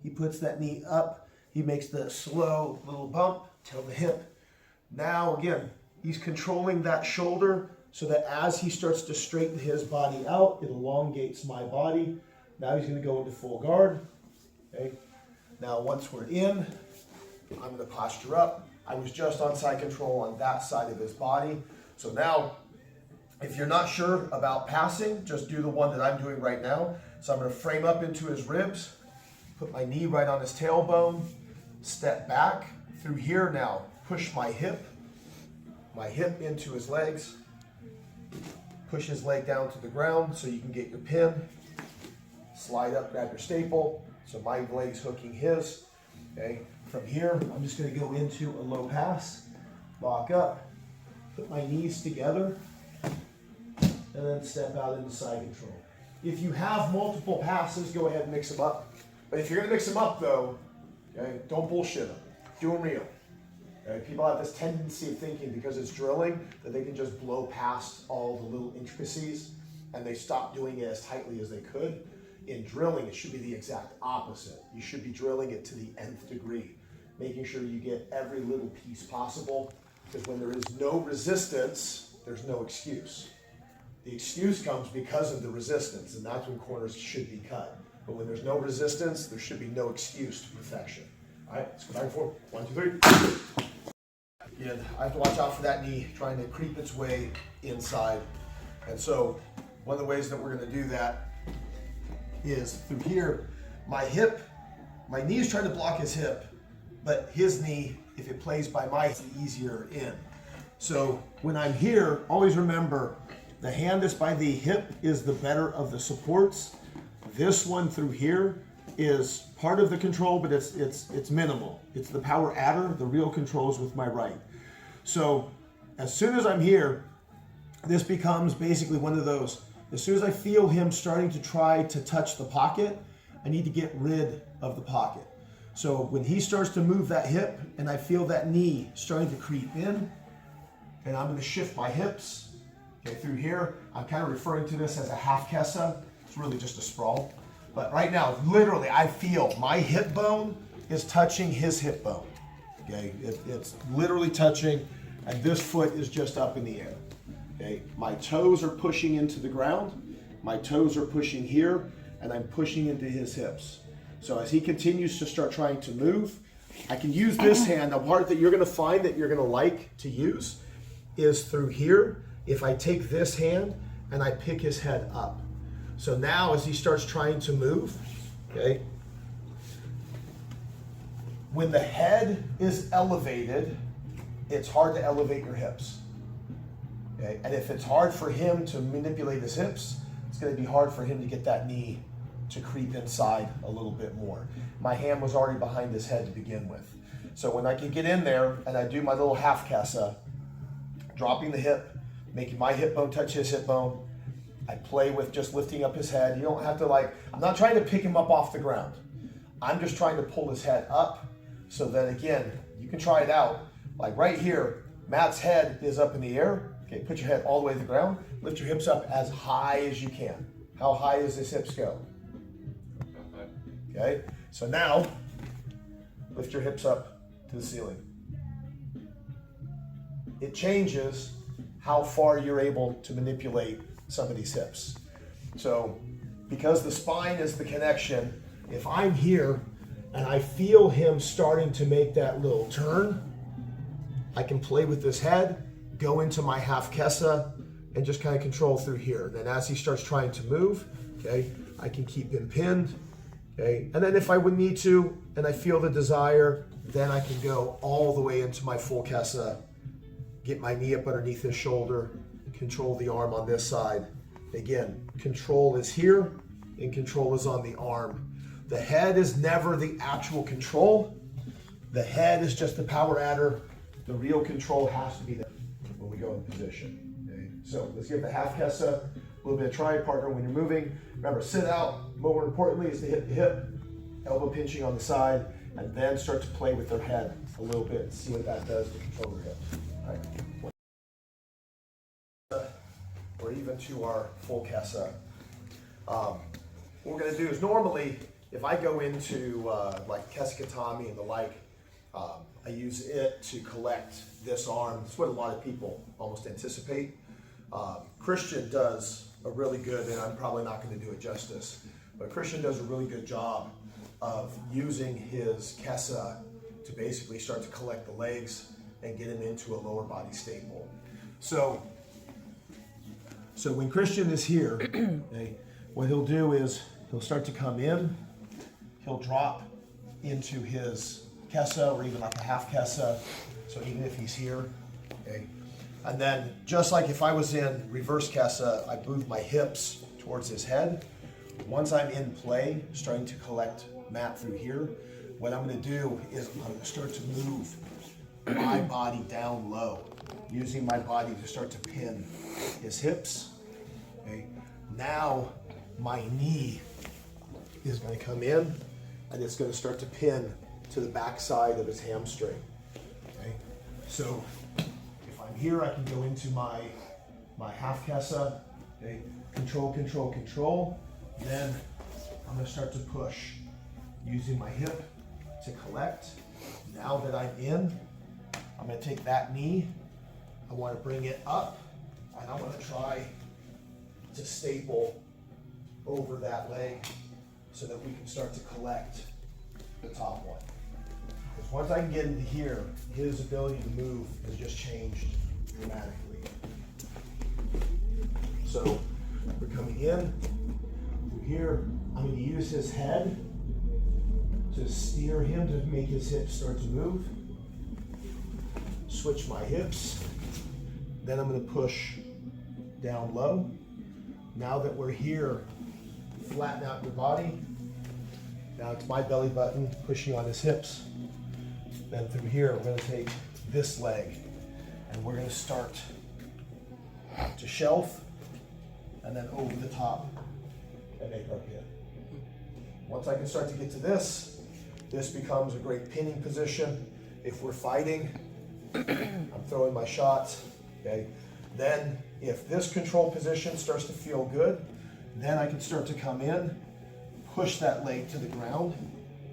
He puts that knee up. He makes the slow little bump till the hip. Now again, he's controlling that shoulder so that as he starts to straighten his body out, it elongates my body. Now he's going to go into full guard. Okay. Now once we're in, I'm going to posture up. I was just on side control on that side of his body. So now, if you're not sure about passing, just do the one that I'm doing right now. So I'm going to frame up into his ribs, put my knee right on his tailbone, step back through here now, push my hip into his legs, push his leg down to the ground so you can get your pin, slide up, grab your staple, so my leg's hooking his. Okay. From here, I'm just going to go into a low pass, lock up, put my knees together, and then step out into side control. If you have multiple passes, go ahead and mix them up. But if you're going to mix them up though, okay, don't bullshit them. Do them real. Okay? People have this tendency of thinking because it's drilling that they can just blow past all the little intricacies and they stop doing it as tightly as they could. In drilling, it should be the exact opposite. You should be drilling it to the nth degree, making sure you get every little piece possible, because when there is no resistance, there's no excuse. The excuse comes because of the resistance, and that's when corners should be cut. But when there's no resistance, there should be no excuse to perfection. All right, let's go back and forth. 1, 2, 3. Again, I have to watch out for that knee trying to creep its way inside. And so one of the ways that we're going to do that is through here. My knee is trying to block his hip, but his knee, if it plays by my, it's easier in. So when I'm here, always remember the hand that's by the hip is the better of the supports. This one through here is part of the control, but it's minimal. It's the power adder. The real control is with my right. So as soon as I'm here, this becomes basically one of those. As soon as I feel him starting to try to touch the pocket, I need to get rid of the pocket. So when he starts to move that hip and I feel that knee starting to creep in, and I'm going to shift my hips, okay, through here. I'm kind of referring to this as a half kessa. It's really just a sprawl. But right now, literally, I feel my hip bone is touching his hip bone. Okay, it's literally touching, and this foot is just up in the air. Okay, my toes are pushing into the ground, my toes are pushing here, and I'm pushing into his hips. So as he continues to start trying to move, I can use this hand. The part that you're going to find that you're going to like to use is through here. If I take this hand and I pick his head up. So now as he starts trying to move, okay, when the head is elevated, it's hard to elevate your hips. Okay? And if it's hard for him to manipulate his hips, it's going to be hard for him to get that knee to creep inside a little bit more. My hand was already behind his head to begin with. So when I can get in there and I do my little half kessa, dropping the hip, making my hip bone touch his hip bone, I play with just lifting up his head. You don't have to I'm not trying to pick him up off the ground. I'm just trying to pull his head up so that, again, you can try it out. Like right here, Matt's head is up in the air. Okay, put your head all the way to the ground. Lift your hips up as high as you can. How high does his hips go? Okay, so now lift your hips up to the ceiling. It changes how far you're able to manipulate some of these hips. So because the spine is the connection, if I'm here and I feel him starting to make that little turn, I can play with this head, go into my half kessa, and just kind of control through here. Then as he starts trying to move, okay, I can keep him pinned, okay? And then if I would need to, and I feel the desire, then I can go all the way into my full kessa, get my knee up underneath his shoulder, control the arm on this side. Again, control is here, and control is on the arm. The head is never the actual control. The head is just the power adder. The real control has to be there when we go in position. Okay? So let's give the half kessa, a little bit of try partner when you're moving. Remember, sit out. More importantly is to hit the hip, elbow pinching on the side, and then start to play with their head a little bit and see what that does to control their hips. All right. Or even to our full kessa. What we're going to do is normally if I go into like Keskatami and the like, I use it to collect this arm. It's what a lot of people almost anticipate. Christian does a really good, and I'm probably not going to do it justice, but Christian does a really good job of using his Kesa to basically start to collect the legs and get him into a lower body staple. So when Christian is here, okay, what he'll do is he'll start to come in, he'll drop into his Kesa or even like a half Kesa. So even if he's here, okay. And then just like if I was in reverse Kesa, I move my hips towards his head. Once I'm in play, starting to collect mat through here, what I'm going to do is I'm going to start to move my body down low, using my body to start to pin his hips. Okay. Now my knee is going to come in and it's going to start to pin to the back side of his hamstring. Okay. So if I'm here, I can go into my half Kesa. Okay. Control, control, control. Then I'm going to start to push using my hip to collect. Now that I'm in, I'm going to take that knee. I want to bring it up and I want to try to staple over that leg so that we can start to collect the top one. Because once I can get into here, his ability to move has just changed dramatically. So we're coming in through here. I'm going to use his head to steer him to make his hips start to move. Switch my hips. Then I'm going to push down low. Now that we're here, flatten out your body. Now it's my belly button pushing on his hips. Then through here, we're going to take this leg and we're going to start to shelf and then over the top and make our pin. Once I can start to get to this becomes a great pinning position. If we're fighting, I'm throwing my shots, okay? Then if this control position starts to feel good, then I can start to come in, push that leg to the ground,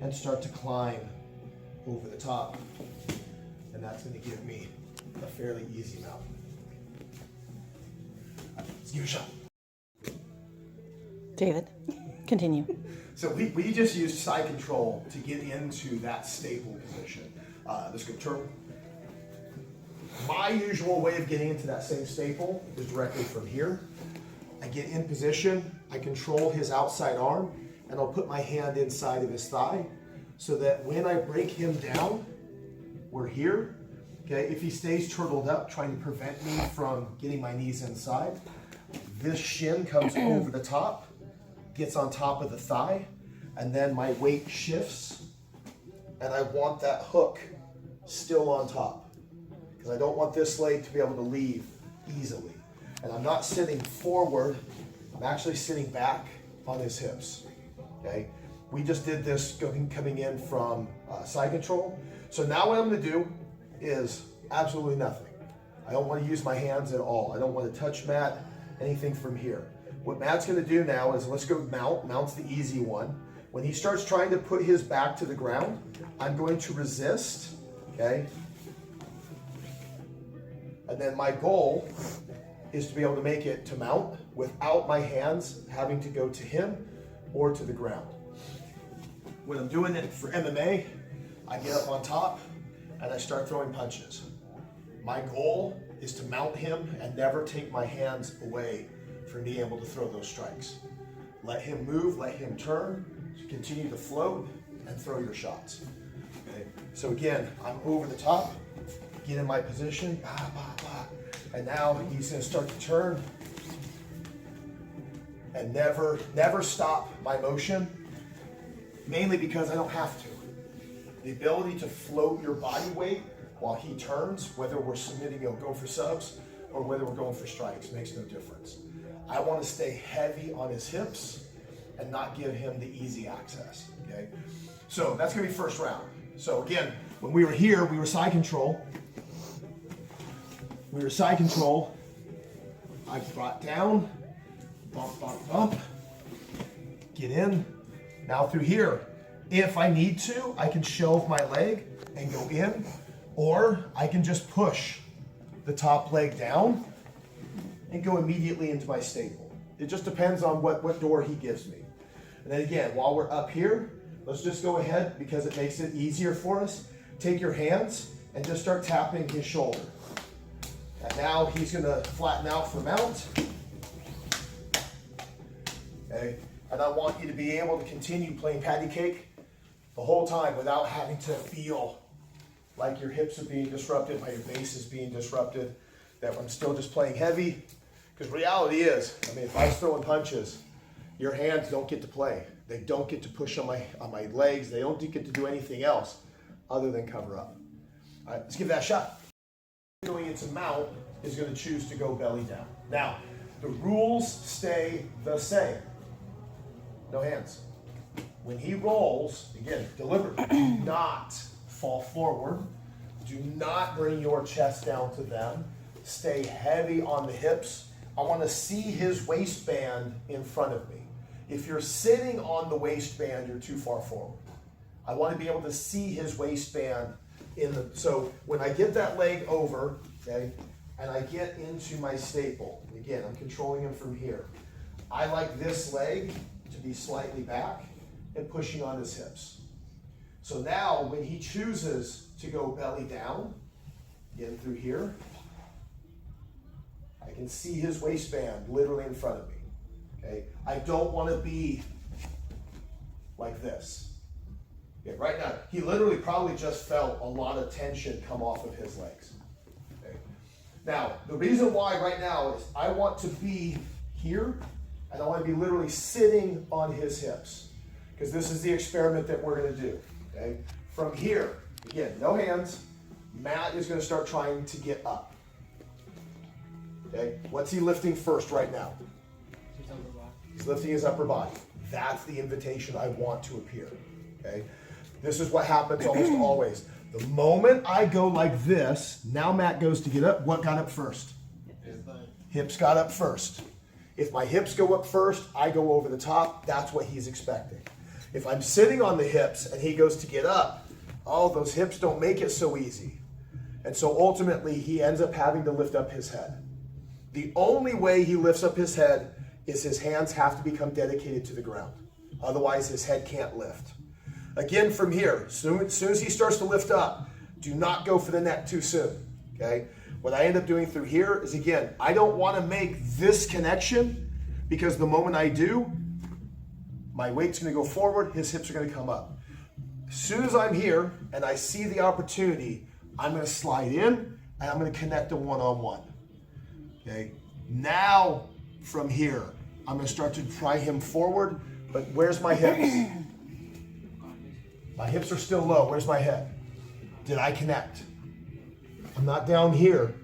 and start to climb over the top. And that's going to give me a fairly easy mount. Let's give it a shot. David, continue. So we just used side control to get into that staple position. Let's go turtle. My usual way of getting into that same staple is directly from here. I get in position, I control his outside arm, and I'll put my hand inside of his thigh so that when I break him down, we're here. Okay, if he stays turtled up, trying to prevent me from getting my knees inside, this shin comes over the top, gets on top of the thigh, and then my weight shifts, and I want that hook still on top because I don't want this leg to be able to leave easily. And I'm not sitting forward, I'm actually sitting back on his hips, okay? We just did this coming in from side control. So now what I'm gonna do is absolutely nothing. I don't wanna use my hands at all. I don't wanna touch Matt, anything from here. What Matt's gonna do now is, let's go mount. Mount's the easy one. When he starts trying to put his back to the ground, I'm going to resist, okay? And then my goal is to be able to make it to mount without my hands having to go to him or to the ground. When I'm doing it for MMA, I get up on top and I start throwing punches. My goal is to mount him and never take my hands away from being able to throw those strikes. Let him move, let him turn, continue to float and throw your shots. Okay? So again, I'm over the top, get in my position, and now he's gonna start to turn and never stop my motion, mainly because I don't have to. The ability to float your body weight while he turns, whether we're submitting, go for subs, or whether we're going for strikes, makes no difference. I want to stay heavy on his hips and not give him the easy access, okay? So that's gonna be first round. So again, when we were here, we were side control. I brought down, bump, bump, bump, get in, Now through here, if I need to, I can shelve my leg and go in, or I can just push the top leg down and go immediately into my staple. It just depends on what door he gives me. And then again, while we're up here, let's just go ahead, because it makes it easier for us. Take your hands and just start tapping his shoulder. And now he's gonna flatten out for mount. Okay, and I want you to be able to continue playing patty cake the whole time without having to feel like your hips are being disrupted, like your base is being disrupted, that I'm still just playing heavy. Because reality is, I mean, if I was throwing punches, your hands don't get to play. They don't get to push on my legs. They don't get to do anything else other than cover up. All right, let's give that a shot. Going into mount is going to choose to go belly down. Now, the rules stay the same. No hands. When he rolls, again, deliberately, do not fall forward. Do not bring your chest down to them. Stay heavy on the hips. I want to see his waistband in front of me. If you're sitting on the waistband, you're too far forward. I want to be able to see his waistband so when I get that leg over, okay, and I get into my staple, again, I'm controlling him from here. I like this leg to be slightly back and pushing on his hips. So now when he chooses to go belly down, again through here, I can see his waistband literally in front of me. Okay, I don't want to be like this. Okay, right now, he literally probably just felt a lot of tension come off of his legs. Okay. Now, the reason why right now is I want to be here, and I want to be literally sitting on his hips, because this is the experiment that we're going to do. Okay, from here, again, no hands. Matt is going to start trying to get up. Okay, what's he lifting first right now? He's lifting his upper body. That's the invitation I want to appear. Okay, this is what happens almost always. The moment I go like this, now Matt goes to get up. What got up first? Hips got up first. If my hips go up first, I go over the top. That's what he's expecting. If I'm sitting on the hips and he goes to get up, oh, those hips don't make it so easy. And so ultimately, he ends up having to lift up his head. The only way he lifts up his head is his hands have to become dedicated to the ground. Otherwise, his head can't lift. Again, from here, as soon as he starts to lift up, do not go for the neck too soon, okay? What I end up doing through here is, again, I don't want to make this connection, because the moment I do, my weight's going to go forward, his hips are going to come up. As soon as I'm here and I see the opportunity, I'm going to slide in and I'm going to connect a one-on-one. Okay. Now from here, I'm going to start to pry him forward, but where's my hips? My hips are still low. Where's my head? Did I connect? I'm not down here.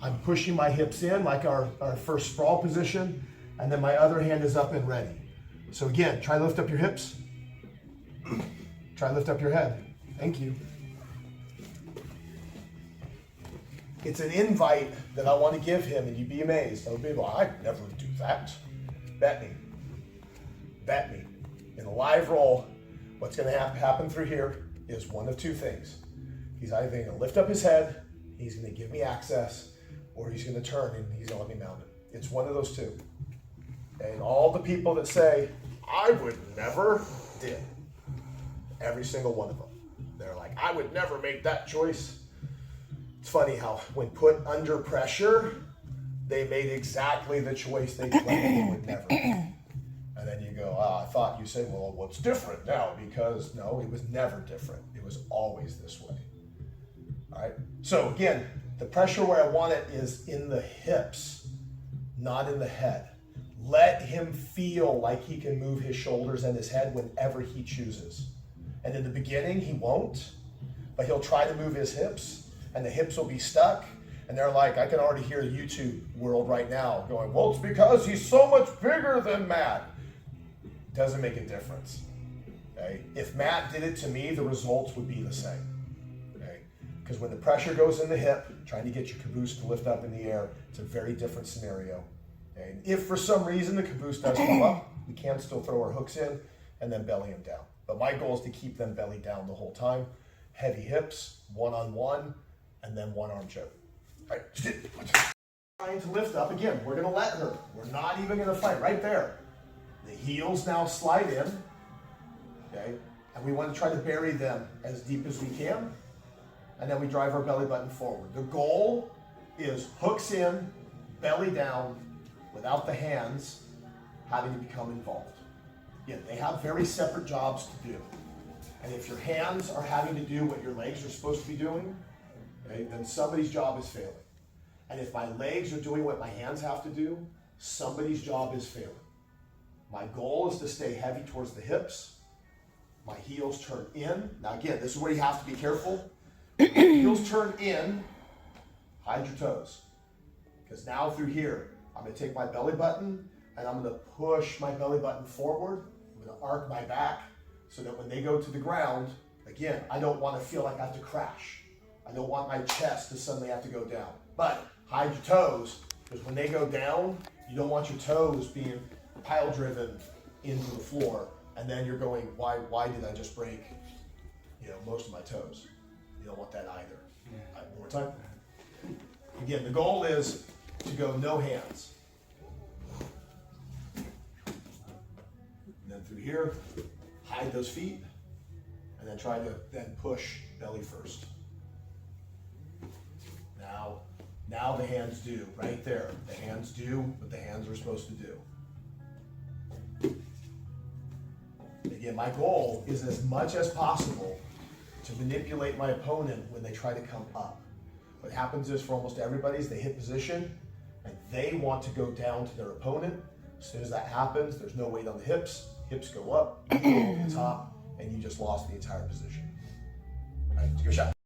I'm pushing my hips in like our first sprawl position, and then my other hand is up and ready. So again, try to lift up your hips. Try to lift up your head. Thank you. It's an invite that I want to give him, and you'd be amazed. Other people, I'd never do that. Bet me. Bet me. In a live roll, what's going to happen through here is one of two things. He's either going to lift up his head, he's going to give me access, or he's going to turn and he's going to let me mount it. It's one of those two. And all the people that say, I would never, did. Every single one of them. They're like, I would never make that choice. It's funny how when put under pressure, they made exactly the choice they claimed they would never make. And then you go, I thought you said, well, what's different now? Because no, it was never different. It was always this way. All right. So again, the pressure where I want it is in the hips, not in the head. Let him feel like he can move his shoulders and his head whenever he chooses. And in the beginning, he won't, but he'll try to move his hips, and the hips will be stuck. And they're like, I can already hear the YouTube world right now going, well, it's because he's so much bigger than Matt. Doesn't make a difference. Okay? If Matt did it to me, the results would be the same. Okay? Because when the pressure goes in the hip, trying to get your caboose to lift up in the air, it's a very different scenario. Okay? If for some reason the caboose does come up, we can still throw our hooks in and then belly them down. But my goal is to keep them belly down the whole time. Heavy hips, one-on-one, and then one arm choke. All right. Trying to lift up, again, we're gonna let her. We're not even gonna fight, right there. The heels now slide in, okay? And we wanna try to bury them as deep as we can. And then we drive our belly button forward. The goal is hooks in, belly down, without the hands having to become involved. Yeah, they have very separate jobs to do. And if your hands are having to do what your legs are supposed to be doing, okay, then somebody's job is failing. And if my legs are doing what my hands have to do, somebody's job is failing. My goal is to stay heavy towards the hips. My heels turn in. Now again, this is where you have to be careful. When your heels turn in, hide your toes. Because now through here, I'm gonna take my belly button and I'm gonna push my belly button forward. I'm gonna arc my back so that when they go to the ground, again, I don't wanna feel like I have to crash. I don't want my chest to suddenly have to go down. But hide your toes, because when they go down, you don't want your toes being pile driven into the floor, and then you're going, why did I just break, most of my toes? You don't want that either. All right, one more time. Again, the goal is to go no hands. And then through here, hide those feet, and then try to then push belly first. Now the hands do, right there. The hands do what the hands are supposed to do. Again, my goal is as much as possible to manipulate my opponent when they try to come up. What happens is for almost everybody is they hit position and they want to go down to their opponent. As soon as that happens, there's no weight on the hips. Hips go up, you go over the top, and you just lost the entire position. All right, let's give it a shot.